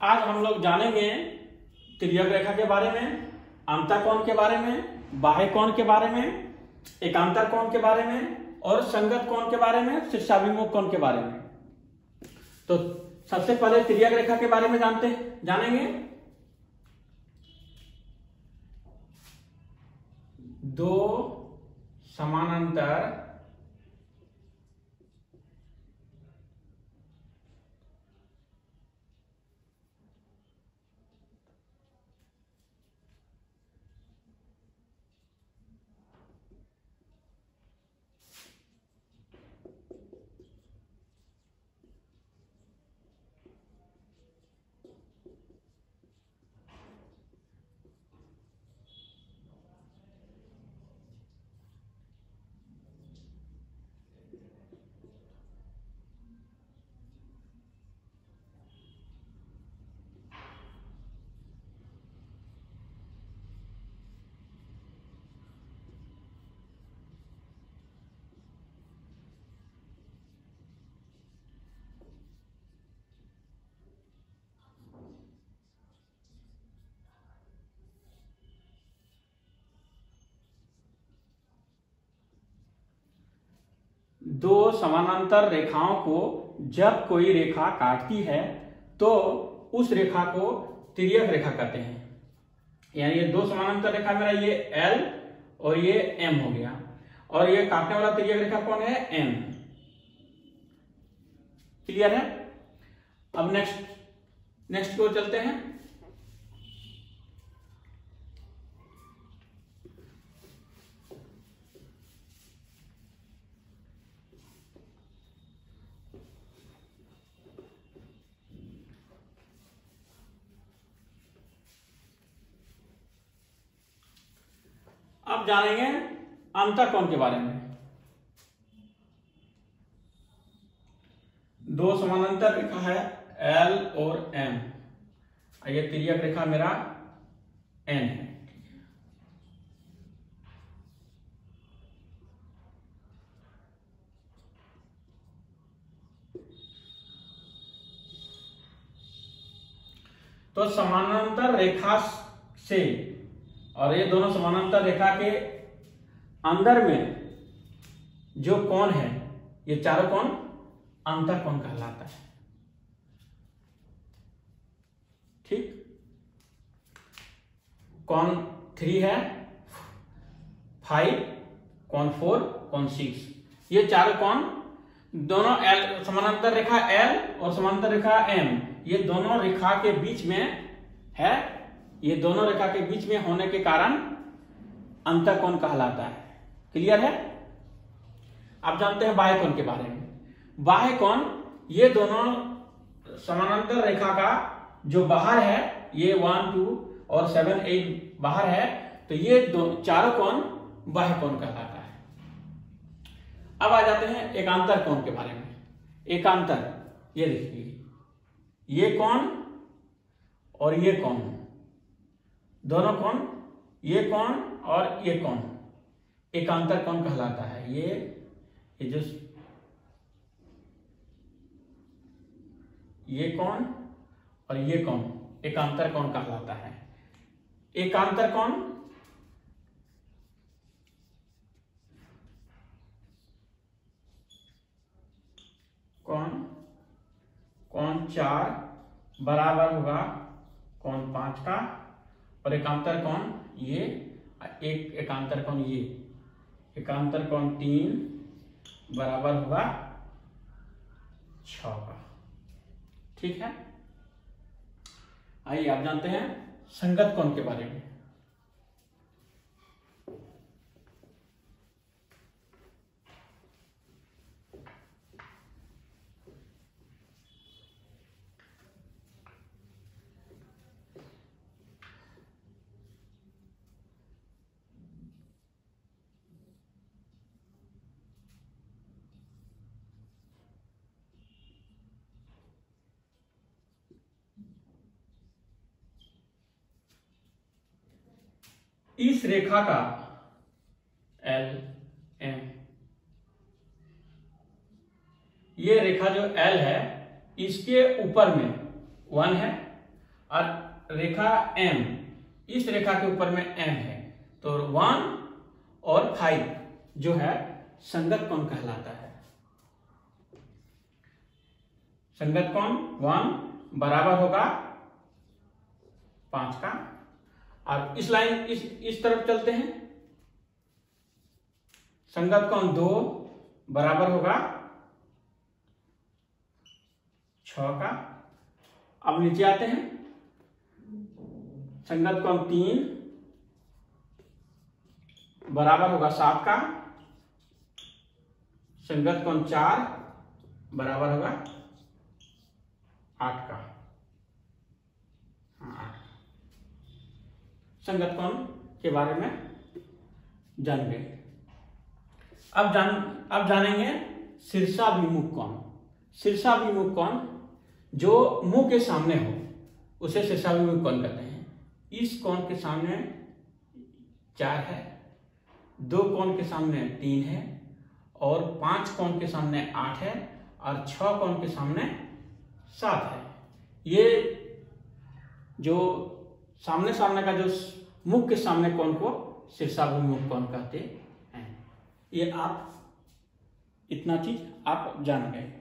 आज हम लोग जानेंगे तिर्यक रेखा के बारे में, अंतःकोण के बारे में, बाह्य कोण के बारे में, एकांतर कोण के बारे में और संगत कोण के बारे में, शीर्षाभिमुख कोण के बारे में। तो सबसे पहले तिर्यक रेखा के बारे में जानेंगे। दो समानांतर दो समानांतर रेखाओं को जब कोई रेखा काटती है तो उस रेखा को तिर्यक रेखा कहते हैं। यानी ये दो समानांतर रेखा मेरा ये L और ये M हो गया, और ये काटने वाला तिर्यक रेखा कौन है? M। क्लियर है? अब नेक्स्ट को चलते हैं। अब जानेंगे अंतःकोण के बारे में। दो समानांतर रेखा है L और M, ये तिर्यक रेखा मेरा N है। तो समानांतर रेखा से और ये दोनों समानांतर रेखा के अंदर में जो कोण है, ये चारों कोण अंतःकोण कहलाता है। ठीक, कोण 3 है, 5, कोण 4, कोण 6, ये चारों कोण दोनों समानांतर रेखा L और समानांतर रेखा M, ये दोनों रेखा के बीच में है। ये दोनों रेखा के बीच में होने के कारण अंतःकोण कहलाता है। क्लियर है? अब जानते हैं बाह्य कोण के बारे में। बाह्य कोण, ये दोनों समानांतर रेखा का जो बाहर है, ये 1, 2 और 7, 8 बाहर है, तो ये चारों कोण बाह्य कोण कहलाता है। अब आ जाते हैं एकांतर कोण के बारे में। एकांतर, ये देखिए, ये कोण और ये कोण, दोनों कोण, ये कोण और ये कोण एकांतर कोण कहलाता है। ये जो ये कोण और ये कोण एकांतर कोण कहलाता है। एकांतर कोण कोण 4 बराबर होगा कोण 5 का, और एकांतर कोण ये एक एकांतर कोण ये एकांतर कोण 3 बराबर होगा 6 का। ठीक है? आइए आप जानते हैं संगत कोण के बारे में। इस रेखा का L M, ये रेखा जो L है इसके ऊपर में 1 है और रेखा एम, इस रेखा के ऊपर में एम है, तो 1 और 5 जो है संगत कोण कहलाता है। संगत कोण 1 बराबर होगा 5 का। और इस लाइन इस तरफ चलते हैं, संगत कोण 2 बराबर होगा 6 का। अब नीचे आते हैं, संगत कोण 3 बराबर होगा 7 का। संगत कोण 4 बराबर होगा 8 का। संगत कोण के बारे में जान गए। अब जानेंगे शीर्षाभिमुख कोण। शीर्षाभिमुख कोण जो मुंह के सामने हो उसे शीर्षाभिमुख कोण कहते हैं। इस कोण के सामने 4 है, 2 कोण के सामने 3 है, और 5 कोण के सामने 8 है, और 6 कोण के सामने 7 है। ये जो सामने सामने का जो मुख के सामने कोण को शीर्षाभिमुख कोण कहते हैं। ये आप इतना चीज आप जान गए।